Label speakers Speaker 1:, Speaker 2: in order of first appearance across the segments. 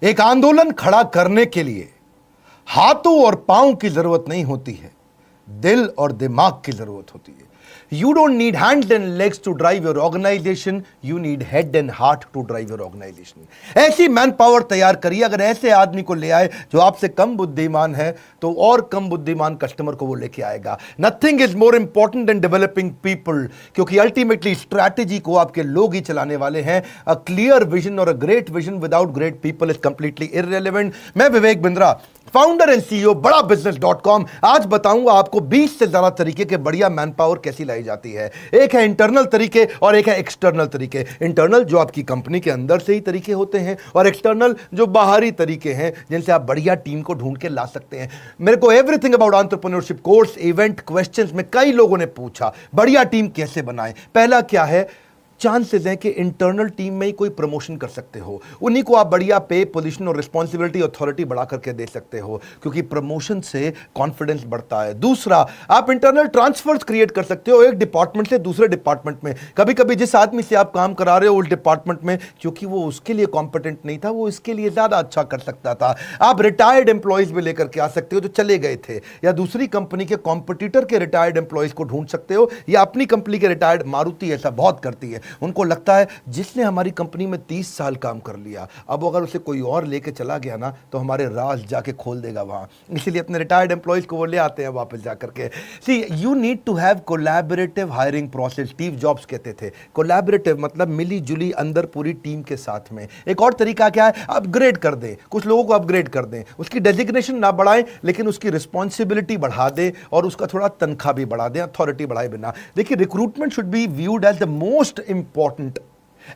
Speaker 1: एक आंदोलन खड़ा करने के लिए हाथों और पांव की जरूरत नहीं होती है, दिल और दिमाग की जरूरत होती है। You don't need hands and legs to drive your organization, you need head and heart to drive your organization. ऐसी मैन पावर तैयार करिए। अगर ऐसे आदमी को ले आए जो आपसे कम बुद्धिमान है, तो और कम बुद्धिमान कस्टमर को वो लेके आएगा। Nothing is more important than developing people, क्योंकि अल्टीमेटली स्ट्रैटेजी को आपके लोग ही चलाने वाले हैं। अ क्लियर विजन और a great vision without great people is completely irrelevant. मैं Vivek Bindra, founder and CEO बड़ा बिजनेस.com, आज बताऊंगा आपको 20 से ज्यादा तरीके के बढ़िया मैन पावर कैसी लाई जाती है। एक है इंटरनल तरीके और एक है एक्सटर्नल तरीके। इंटरनल जो आपकी कंपनी के अंदर से ही तरीके होते हैं, और एक्सटर्नल जो बाहरी तरीके हैं जिनसे आप बढ़िया टीम को ढूंढ के ला सकते हैं। मेरे को everything about entrepreneurship course, event, questions में कई लोगों ने पूछा बढ़िया टीम कैसे बनाएं। पहला क्या है, चांसेस हैं कि इंटरनल टीम में ही कोई प्रमोशन कर सकते हो, उन्हीं को आप बढ़िया पे, पोजीशन और रिस्पॉन्सिबिलिटी, अथॉरिटी बढ़ा करके दे सकते हो, क्योंकि प्रमोशन से कॉन्फिडेंस बढ़ता है। दूसरा, आप इंटरनल ट्रांसफर्स क्रिएट कर सकते हो एक डिपार्टमेंट से दूसरे डिपार्टमेंट में। कभी कभी जिस आदमी से आप काम करा रहे हो उस डिपार्टमेंट में, क्योंकि वो उसके लिए कॉम्पिटेंट नहीं था, वो इसके लिए ज्यादा अच्छा कर सकता था। आप रिटायर्ड एम्प्लॉयज भी लेकर के आ सकते हो जो चले गए थे, या दूसरी कंपनी के कॉम्पिटिटर के रिटायर्ड एम्प्लॉयज को ढूंढ सकते हो, या अपनी कंपनी के रिटायर्ड, मारुति ऐसा बहुत करती है। उनको लगता है जिसने हमारी कंपनी में 30 साल काम कर लिया, अब अगर उसे कोई और लेके चला गया ना तो हमारे राज जाके खोल देगा वहां, इसीलिए अपने रिटायर्ड एम्प्लॉयज को वो ले आते हैं वापस जाकर के। See, you need to have collaborative hiring process. Steve Jobs कहते थे कोलैबोरेटिव मतलब मिली जुली अंदर पूरी टीम के साथ में। एक और तरीका क्या है, अपग्रेड कर दें, कुछ लोगों को अपग्रेड कर दें, उसकी डेजिग्नेशन ना बढ़ाएं लेकिन उसकी रिस्पॉन्सिबिलिटी बढ़ा दें और उसका थोड़ा तनख्वाह भी बढ़ा दें, अथॉरिटी बढ़ाए बिना। देखिए, recruitment should be viewed as the most important,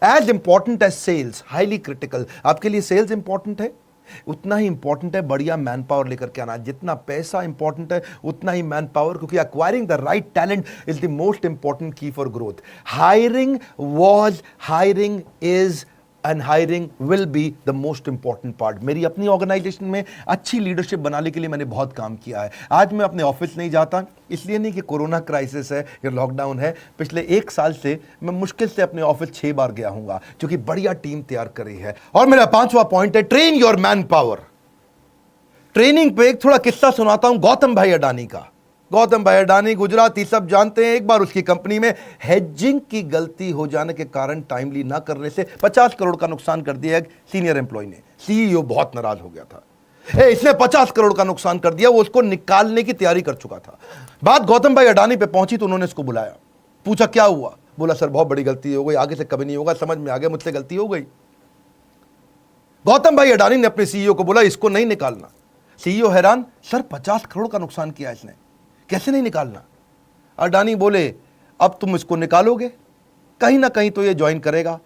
Speaker 1: as important as sales, highly critical। आपके लिए सेल्स इंपॉर्टेंट है, उतना ही इंपॉर्टेंट है बढ़िया मैन पावर लेकर के आना। जितना पैसा इंपॉर्टेंट है उतना ही मैन पावर, क्योंकि acquiring the right talent is the most important की for growth. Hiring was, hiring is and hiring will be the most important part. मेरी अपनी ऑर्गेनाइजेशन में अच्छी लीडरशिप बनाने के लिए मैंने बहुत काम किया है। आज मैं अपने ऑफिस नहीं जाता, इसलिए नहीं कि कोरोना क्राइसिस है या लॉकडाउन है। पिछले 1 साल से मैं मुश्किल से अपने ऑफिस 6 बार गया हूंगा, क्योंकि बढ़िया टीम तैयार करी है। और मेरा 5वां पॉइंट है, train your man power. Training पे एक थोड़ा किस्सा सुनाता हूं गौतम भाई अडानी का। गौतम भाई अडानी गुजराती, सब जानते हैं। एक बार उसकी कंपनी में हेजिंग की गलती हो जाने के कारण, टाइमली ना करने से 50 करोड़ का नुकसान कर दिया एक सीनियर एम्प्लॉय ने। सीईओ बहुत नाराज हो गया था, इसने 50 करोड़ का नुकसान कर दिया। वो उसको निकालने की तैयारी कर चुका था। बात गौतम भाई अडानी पे पहुंची तो उन्होंने इसको बुलाया, पूछा क्या हुआ। बोला सर बहुत बड़ी गलती हो गई, आगे से कभी नहीं होगा, समझ में आ गया मुझसे गलती हो गई। गौतम भाई अडानी ने अपने सीईओ को बोला इसको नहीं निकालना। सीईओ हैरान, सर 50 करोड़ का नुकसान किया इसने, कैसे नहीं निकालना। अडानी बोले अब तुम इसको निकालोगे, कहीं ना कहीं तो ये ज्वाइन करेगा।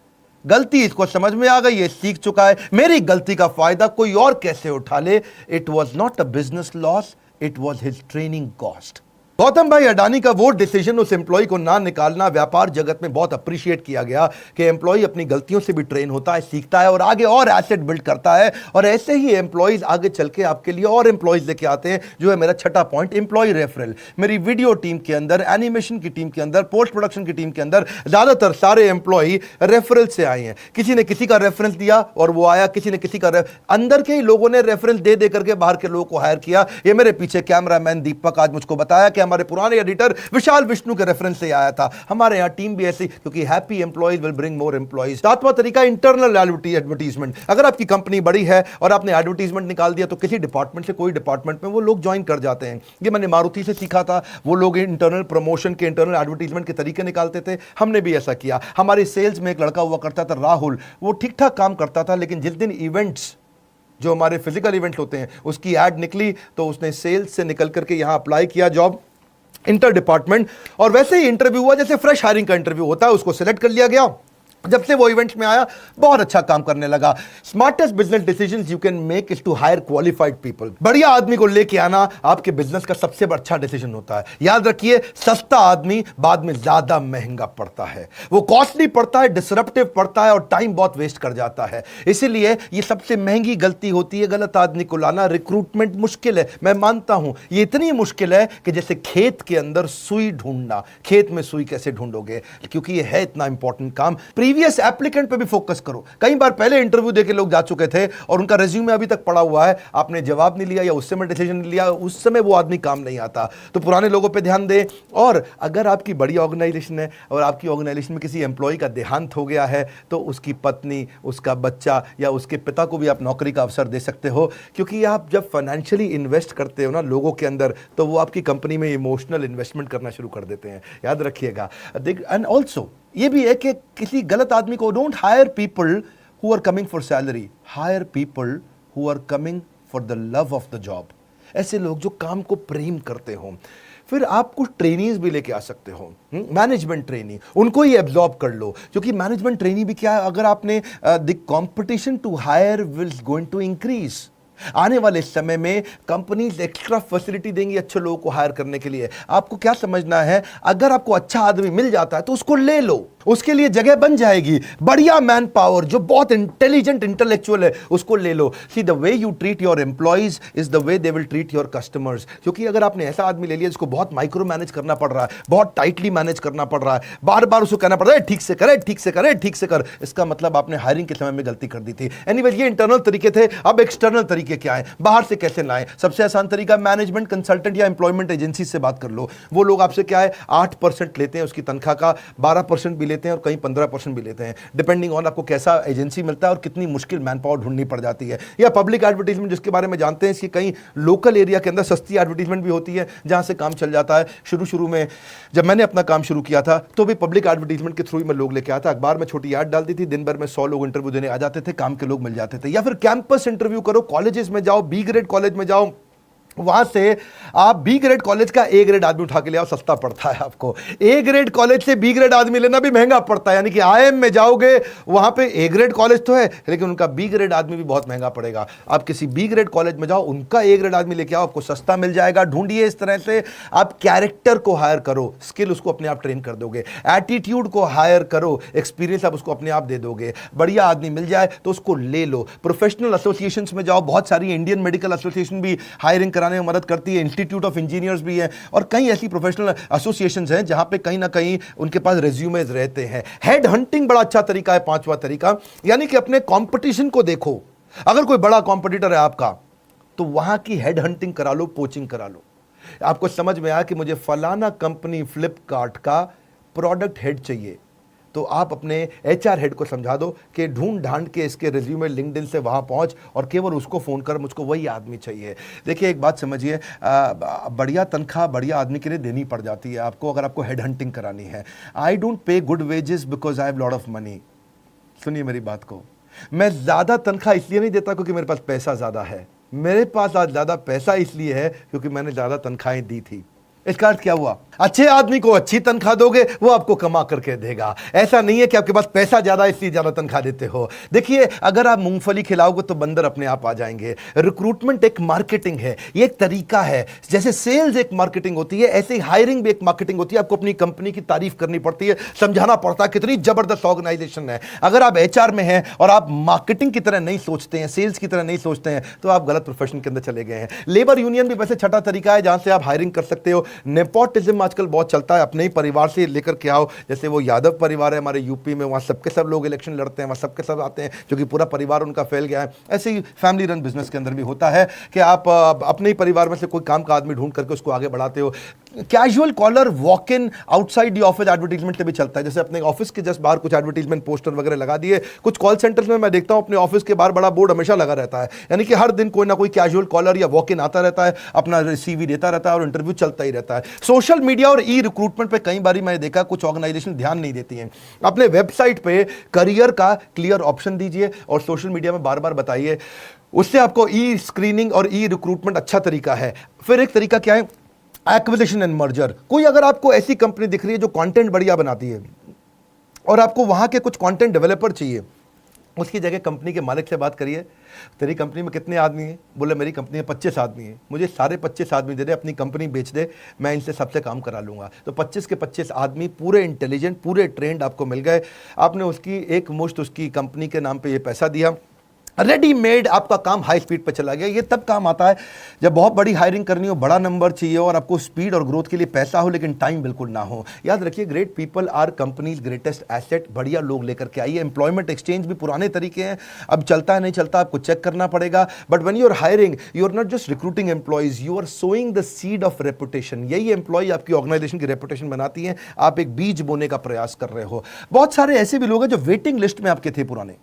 Speaker 1: गलती इसको समझ में आ गई, ये सीख चुका है, मेरी गलती का फायदा कोई और कैसे उठा ले। It was not a business loss, it was his training cost. Gautam भाई अडानी का वो डिसीजन, उस एम्प्लॉय को ना निकालना, व्यापार जगत में बहुत अप्रिशिएट किया गया कि एम्प्लॉय अपनी गलतियों से भी ट्रेन होता है, सीखता है और आगे और एसेट बिल्ड करता है। और ऐसे ही एम्प्लॉयज आगे चल के आपके लिए और एम्प्लॉयज लेके आते हैं, जो है मेरा 6ठा पॉइंट, एम्प्लॉय रेफरल। मेरी वीडियो टीम के अंदर, एनिमेशन की टीम के अंदर, पोस्ट प्रोडक्शन की टीम के अंदर ज्यादातर सारे एम्प्लॉय रेफरल से आए हैं। किसी ने किसी का रेफरेंस दिया और वो आया, किसी ने किसी का अंदर के ही लोगों ने रेफरेंस दे दे करके बाहर के लोगों को हायर किया। ये मेरे पीछे कैमरामैन दीपक आज मुझको बताया कि हमारे पुराने एडिटर विशाल विष्णु के रेफरेंस से आया था। हमारे यहां टीम भी ऐसी, क्योंकि happy employees will bring more employees. 7वां तरीका, इंटरनल एडवर्टीजमेंट। अगर आपकी कंपनी बड़ी है और आपने एडवर्टीजमेंट निकाल दिया तो किसी डिपार्टमेंट से कोई डिपार्टमेंट में वो लोग ज्वाइन कर जाते हैं। ये मैंने मारुति से सीखा था। वो लोग इंटरनल प्रमोशन के, इंटरनल एडवर्टीजमेंट के तरीके निकालते थे, हमने भी ऐसा किया। हमारे सेल्स में एक लड़का हुआ करता था राहुल, वो ठीक ठाक काम करता था, लेकिन जिस दिन इवेंट्स, जो हमारे फिजिकल इवेंट होते हैं, उसकी एड निकली तो उसने सेल्स से निकल करके यहां अप्लाई किया जॉब इंटर डिपार्टमेंट, और वैसे ही इंटरव्यू हुआ जैसे फ्रेश हायरिंग का इंटरव्यू होता है, उसको सिलेक्ट कर लिया गया। जब से वो इवेंट्स में आया बहुत अच्छा काम करने लगा। Smartest business decisions you can make is to hire qualified people. बढ़िया आदमी को लेके आना आपके बिजनेस का सबसे अच्छा डिसीजन होता है। याद रखिए, सस्ता आदमी बाद में ज्यादा महंगा पड़ता है, वो कॉस्टली पड़ता है, डिसरप्टिव पड़ता है और टाइम बहुत वेस्ट कर जाता है। इसीलिए ये सबसे महंगी गलती होती है, गलत आदमी को लाना। रिक्रूटमेंट मुश्किल है, मैं मानता हूं, ये इतनी मुश्किल है कि जैसे खेत के अंदर सुई ढूंढना। खेत में सुई कैसे ढूंढोगे, क्योंकि ये है इतना इंपॉर्टेंट काम। प्रीवियस एप्लीकेंट पे भी फोकस करो। कई बार पहले इंटरव्यू देके लोग जा चुके थे और उनका रिज्यूमे अभी तक पड़ा हुआ है, आपने जवाब नहीं लिया या उस समय डिसीजन नहीं लिया, उस समय वो आदमी काम नहीं आता। तो पुराने लोगों पे ध्यान दें। और अगर आपकी बड़ी ऑर्गेनाइजेशन है और आपकी ऑर्गेनाइजेशन में किसी एम्प्लॉय का देहांत हो गया है, तो उसकी पत्नी, उसका बच्चा या उसके पिता को भी आप नौकरी का अवसर दे सकते हो, क्योंकि आप जब फाइनेंशियली इन्वेस्ट करते हो ना लोगों के अंदर, तो वो आपकी कंपनी में इमोशनल इन्वेस्टमेंट करना शुरू कर देते हैं, याद रखिएगा। एंड ऑल्सो ये भी है कि किसी गलत आदमी को, don't hire people who are coming for salary, hire people who are coming for the love of the job. ऐसे लोग जो काम को प्रेम करते हो। फिर आप कुछ ट्रेनीज भी लेके आ सकते हो, मैनेजमेंट ट्रेनी, उनको ही एब्जॉर्ब कर लो, क्योंकि मैनेजमेंट ट्रेनी भी क्या है, अगर आपने the competition to hire will going to increase. आने वाले समय में कंपनीज एक्स्ट्रा फैसिलिटी देंगी अच्छे लोगों को हायर करने के लिए। आपको क्या समझना है, अगर आपको अच्छा आदमी मिल जाता है तो उसको ले लो, उसके लिए जगह बन जाएगी। बढ़िया मैन पावर जो बहुत इंटेलिजेंट इंटेलेक्चुअल है, उसको ले लो। See the way you treat your employees is the way they will treat your customers. क्योंकि अगर आपने ऐसा आदमी ले लिया जिसको बहुत माइक्रो मैनेज करना पड़ रहा है, बहुत टाइटली मैनेज करना पड़ रहा है, बार बार उसको कहना पड़ रहा है ठीक से करे, ठीक से करे, ठीक से कर, इसका मतलब आपने हायरिंग के समय में गलती कर दी थी। एनीवेज, ये इंटरनल तरीके थे। अब एक्सटर्नल तरीके क्या है, बाहर से कैसे लाएं? सबसे आसान तरीका, मैनेजमेंट कंसल्टेंट या एम्प्लॉयमेंट एजेंसी से बात कर लो। वो लोग आपसे क्या है 8% लेते हैं उसकी तनख्वाह का, 12% भी लेते हैं और कहीं 15% भी लेते हैं, डिपेंडिंग ऑन आपको कैसा एजेंसी मिलता है और कितनी मुश्किल मैन पावर ढूंढनी पड़ जाती है। या पब्लिक एडवर्टीजमेंट, जिसके बारे में जानते हैं, इसकी कहीं लोकल एरिया के अंदर सस्ती एडवर्टीजमेंट भी होती है जहां से काम चल जाता है। शुरू में जब मैंने अपना काम शुरू किया था तो भी पब्लिक एडवर्टीजमेंट के थ्रू ही मैं लोग लेके आता, अखबार में छोटी ऐड डाल दी थी, दिन भर में 100 लोग इंटरव्यू देने आ जाते थे, काम के लोग मिल जाते थे। या फिर कैंपस इंटरव्यू करो, कॉलेजेस में जाओ, बी ग्रेड कॉलेज में जाओ, वहां से आप बी ग्रेड कॉलेज का ए ग्रेड आदमी उठा के ले आओ, सस्ता पड़ता है आपको। ए ग्रेड कॉलेज से बी ग्रेड आदमी लेना भी महंगा पड़ता है, यानी कि आईएम में जाओगे वहां पे ए ग्रेड कॉलेज तो है लेकिन उनका बी ग्रेड आदमी भी बहुत महंगा पड़ेगा। आप किसी बी ग्रेड कॉलेज में जाओ, उनका ए ग्रेड आदमी लेके आओ, आपको सस्ता मिल जाएगा। ढूंढिए इस तरह से, आप कैरेक्टर को हायर करो, स्किल उसको अपने आप ट्रेन कर दोगे। एटीट्यूड को हायर करो, एक्सपीरियंस आप उसको अपने आप दे दोगे। बढ़िया आदमी मिल जाए तो उसको ले लो। प्रोफेशनल एसोसिएशंस में जाओ, बहुत सारी इंडियन मेडिकल एसोसिएशन भी हायरिंग कराने में मदद करती है, इंस्टीट्यूट ऑफ इंजीनियर्स भी है और कई ऐसी प्रोफेशनल एसोसिएशंस हैं जहां पे कहीं ना कहीं उनके पास रेज्यूमेज रहते हैं। हेड हंटिंग बड़ा अच्छा तरीका है, पांचवा तरीका, यानी कि अपने कंपटीशन को देखो। अगर कोई बड़ा कंपटीटर है आपका तो वहां की हेड हंटिंग करा लो, पोचिंग करा लो। आपको समझ में आया कि मुझे फलाना कंपनी फ्लिपकार्ट का प्रोडक्ट हेड चाहिए, तो आप अपने एचआर हेड को समझा दो कि ढूंढ ढांड के इसके रिज्यूमे लिंक्डइन से वहां पहुंच और केवल उसको फोन कर, मुझको वही आदमी चाहिए। देखिए एक बात समझिए, बढ़िया तनख्वाह बढ़िया आदमी के लिए देनी पड़ जाती है आपको अगर आपको हेड हंटिंग करानी है। I don't pay good wages because I have lot of money. सुनिए मेरी बात को, मैं ज्यादा तनख्वाह इसलिए नहीं देता क्योंकि मेरे पास पैसा ज्यादा है, मेरे पास आज ज्यादा पैसा इसलिए है क्योंकि मैंने ज्यादा तनख्वाहें दी थी। इसका अर्थ क्या हुआ, अच्छे आदमी को अच्छी तनख्वाह दोगे, वो आपको कमा करके देगा। ऐसा नहीं है कि आपके पास पैसा ज्यादा इसलिए ज्यादा तनख्वाह देते हो। देखिए अगर आप मूंगफली खिलाओगे तो बंदर अपने आप आ जाएंगे। रिक्रूटमेंट एक मार्केटिंग है, ये एक तरीका है। जैसे सेल्स एक मार्केटिंग होती है, ऐसे ही हायरिंग भी एक मार्केटिंग होती है। आपको अपनी कंपनी की तारीफ करनी पड़ती है, समझाना पड़ता है कितनी जबरदस्त ऑर्गेनाइजेशन है। अगर आप एचआर में हैं और आप मार्केटिंग की तरह नहीं सोचते हैं, सेल्स की तरह नहीं सोचते हैं, तो आप गलत प्रोफेशन के अंदर चले गए हैं। लेबर यूनियन भी वैसे छठा तरीका है जहां से आप हायरिंग कर सकते हो। नेपोटिज्म आजकल बहुत चलता है, अपने ही परिवार से लेकर के आओ। जैसे वो यादव परिवार है हमारे यूपी में, वहाँ सबके सब लोग इलेक्शन लड़ते हैं, वहाँ सबके सब आते हैं क्योंकि पूरा परिवार उनका फैल गया है। ऐसे ही फैमिली रन बिजनेस के अंदर भी होता है कि आप अपने ही परिवार में से कोई काम का आदमी ढूंढ करके उसको आगे बढ़ाते हो। Casual caller walk in outside the office advertisement से भी चलता है। जैसे अपने ऑफिस के जस्ट बाहर कुछ एडवर्टीजमेंट पोस्टर वगैरह लगा दिए। कुछ कॉल सेंटर्स में मैं देखता हूं अपने ऑफिस के बाहर बड़ा बोर्ड हमेशा लगा रहता है, यानी कि हर दिन कोई ना कोई कैजुअल कॉलर या वॉक इन आता रहता है, अपना सीवी देता रहता है और इंटरव्यू चलता ही रहता है। सोशल मीडिया और ई रिक्रूटमेंट पे कई बार मैंने देखा कुछ ऑर्गेनाइजेशन ध्यान नहीं देती हैं। अपने वेबसाइट पे करियर का क्लियर ऑप्शन दीजिए और सोशल मीडिया में बार बार बताइए, उससे आपको ई स्क्रीनिंग और ई रिक्रूटमेंट अच्छा तरीका है। फिर एक तरीका क्या है, एक्विजिशन एंड मर्जर। कोई अगर आपको ऐसी कंपनी दिख रही है जो कंटेंट बढ़िया बनाती है और आपको वहां के कुछ कंटेंट डेवलपर चाहिए, उसकी जगह कंपनी के मालिक से बात करिए, तेरी कंपनी में कितने आदमी हैं? बोले मेरी कंपनी में 25 आदमी हैं, मुझे सारे 25 आदमी दे दे, अपनी कंपनी बेच दे, मैं इनसे सबसे काम करा लूँगा। तो 25 के 25 आदमी पूरे इंटेलिजेंट, पूरे ट्रेंड आपको मिल गए। आपने उसकी एक मुश्त उसकी कंपनी के नाम पे ये पैसा दिया, रेडीमेड आपका काम हाई स्पीड पर चला गया। ये तब काम आता है जब बहुत बड़ी हायरिंग करनी हो, बड़ा नंबर चाहिए और आपको स्पीड और ग्रोथ के लिए पैसा हो लेकिन टाइम बिल्कुल ना हो। याद रखिए, great people are company's greatest asset. बढ़िया लोग लेकर के आइए। एम्प्लॉयमेंट एक्सचेंज भी पुराने तरीके हैं, अब चलता है नहीं चलता आपको चेक करना पड़ेगा। But when you are hiring, you are not just recruiting employees, you are sowing the seed of reputation. यही एम्प्लॉय आपकी ऑर्गेनाइजेशन की रेपुटेशन बनाती है। आप एक बीज बोने का प्रयास कर रहे हो। बहुत सारे ऐसे भी लोग हैं जो वेटिंग लिस्ट में आपके थे, पुराने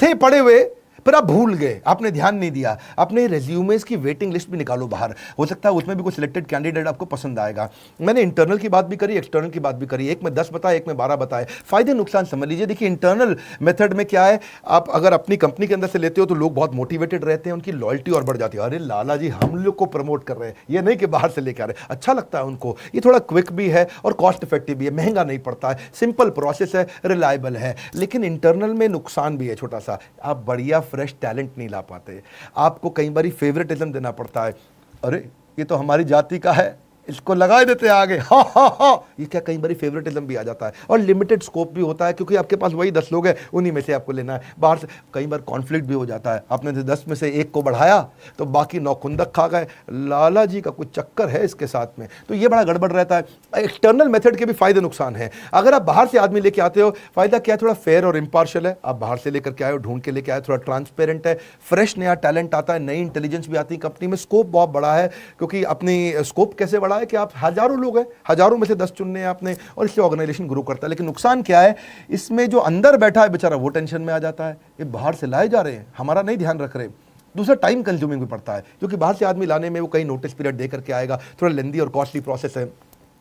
Speaker 1: थे पड़े हुए, पर आप भूल गए, आपने ध्यान नहीं दिया। अपने रेज्यूमेस की वेटिंग लिस्ट भी निकालो बाहर, हो सकता है उसमें भी कोई सिलेक्टेड कैंडिडेट आपको पसंद आएगा। मैंने इंटरनल की बात भी करी, एक्सटर्नल की बात भी करी। एक में 10 बताए, एक में 12 बताए। फायदे नुकसान समझ लीजिए। देखिए, इंटरनल मेथड में क्या है, आप अगर अपनी कंपनी के अंदर से लेते हो तो लोग बहुत मोटिवेटेड रहते हैं, उनकी लॉयल्टी और बढ़ जाती है। अरे लाला जी हम लोग को प्रमोट कर रहे हैं, ये नहीं कि बाहर से लेकर आ रहे। अच्छा लगता है उनको। ये थोड़ा क्विक भी है और कॉस्ट इफेक्टिव भी है, महंगा नहीं पड़ता है, सिंपल प्रोसेस है, रिलायबल है। लेकिन इंटरनल में नुकसान भी है छोटा सा, आप बढ़िया फ्रेश टैलेंट नहीं ला पाते। आपको कई बार फेवरेटिज्म देना पड़ता है। अरे ये तो हमारी जाति का है, इसको लगा देते हैं आगे, हा हा हा। ये क्या, कई बार फेवरेटिज्म भी आ जाता है और लिमिटेड स्कोप भी होता है, क्योंकि आपके पास वही 10 लोग हैं, उन्हीं में से आपको लेना है। बाहर से कई बार कॉन्फ्लिक्ट भी हो जाता है। आपने 10 में से एक को बढ़ाया तो बाकी 9 खुंदक खा गए। लाला जी का कुछ चक्कर है इसके साथ में, तो ये बड़ा गड़बड़ रहता है। एक्सटर्नल मेथड के भी फायदे नुकसान है। अगर आप बाहर से आदमी लेके आते हो, फायदा क्या है, थोड़ा फेयर और इम्पार्शियल है। आप बाहर से लेकर के आए हो, ढूंढ के लेके आए, थोड़ा ट्रांसपेरेंट है, फ्रेश नया टैलेंट आता है, नई इंटेलिजेंस भी आती है कंपनी में। स्कोप बहुत बड़ा है, क्योंकि अपनी स्कोप कैसे बड़ा है कि आप हजारों लोग हैं, हजारों में से 10 चुनने हैं आपने, और इससे ऑर्गेनाइजेशन ग्रो करता है। लेकिन नुकसान क्या है, इसमें जो अंदर बैठा है बेचारा वो टेंशन में आ जाता है। ये बाहर से लाए जा रहे हैं, हमारा नहीं ध्यान रख रहे। दूसरा, टाइम कंज्यूमिंग भी पड़ता है, क्योंकि बाहर से आदमी लाने में वो कई नोटिस पीरियड दे करके आएगा, थोड़ा लेंदी और कॉस्टली प्रोसेस है।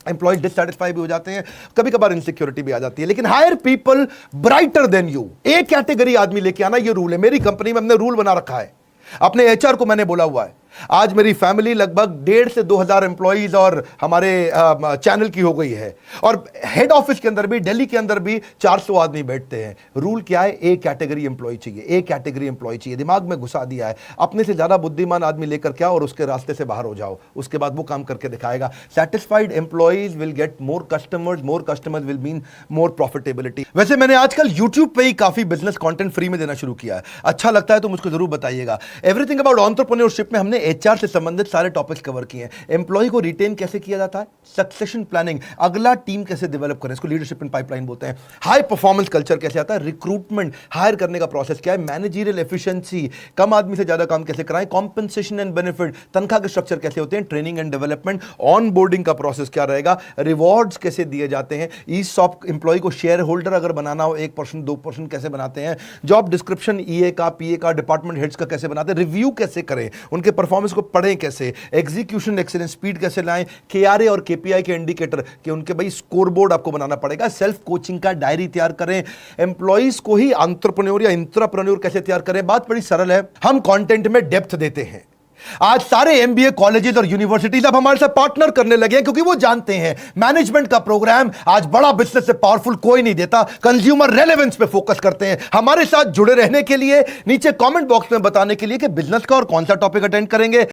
Speaker 1: एम्प्लॉय डिससैटिस्फाई भी हो जाते हैं, कभी कभार इनसिक्योरिटी भी आ जाती है। लेकिन hire people brighter then you. एक कैटेगरी आदमी लेके आना, ये रूल है मेरी कंपनी में, हमने रूल बना रखा है। अपने एचआर को मैंने बोला हुआ है, आज मेरी फैमिली लगभग 1,500 से 2,000 एम्प्लॉइज और हमारे चैनल की हो गई है, और हेड ऑफिस के अंदर भी, दिल्ली के अंदर भी 400 आदमी बैठते हैं। रूल क्या है, एक कैटेगरी एम्प्लॉय चाहिए, एक कैटेगरी एम्प्लॉय चाहिए। दिमाग में घुसा दिया है। अपने से ज्यादा बुद्धिमान आदमी लेकर के आओ और उसके रास्ते से बाहर हो जाओ, उसके बाद वो काम करके दिखाएगा। Satisfied employees will get more customers will mean more profitability. वैसे मैंने आजकल यूट्यूब पे ही काफी बिजनेस कंटेंट फ्री में देना शुरू किया है। अच्छा लगता है तो मुझको जरूर बताइएगा। एवरीथिंग अबाउट एंटरप्रेन्योरशिप में हमने एचआर से संबंधित सारे टॉपिक्स कवर किए हैं। एम्प्लॉय को रिटेन कैसे किया जाता है, सक्सेशन प्लानिंग, अगला टीम कैसे डेवलप करें, इसको लीडरशिप इन पाइपलाइन बोलते हैं। हाई परफॉर्मेंस कल्चर कैसे आता है, रिक्रूटमेंट, हायर करने का प्रोसेस क्या है, मैनेजरियल एफिशिएंसी, कम आदमी से ज्यादा काम कैसे कराएं, कॉम्पेंसेशन एंड बेनिफिट, तनख्वाह के स्ट्रक्चर कैसे होते हैं, training and development, on boarding का प्रोसेस क्या रहेगा, रिवॉर्ड्स कैसे दिए जाते हैं, ईसॉप, एम्प्लॉय को शेयर होल्डर अगर बनाना हो 1% 2% कैसे बनाते हैं, जॉब डिस्क्रिप्शन ईए का, पीए का, डिपार्टमेंट हेड्स का कैसे बनाते हैं, रिव्यू कैसे करें, उनके परफॉर्मेंस को पढ़ें कैसे, एग्जीक्यूशन एक्सीलेंस, स्पीड कैसे लाएं, केआरए और केपीआई के इंडिकेटर कि उनके भाई स्कोर बोर्ड आपको बनाना पड़ेगा, सेल्फ कोचिंग का डायरी तैयार करें, एम्प्लॉइज को ही एंटरप्रेन्योर या इंट्राप्रेन्योर कैसे तैयार करें। बात बड़ी सरल है, हम कंटेंट में डेप्थ देते हैं। आज सारे एमबीए कॉलेजेस और यूनिवर्सिटीज अब हमारे साथ पार्टनर करने लगे हैं, क्योंकि वो जानते हैं मैनेजमेंट का प्रोग्राम आज बड़ा बिजनेस से पावरफुल कोई नहीं देता। कंज्यूमर रेलेवेंस पे फोकस करते हैं। हमारे साथ जुड़े रहने के लिए नीचे कमेंट बॉक्स में बताने के लिए कि बिजनेस का और कौन सा टॉपिक अटेंड करेंगे।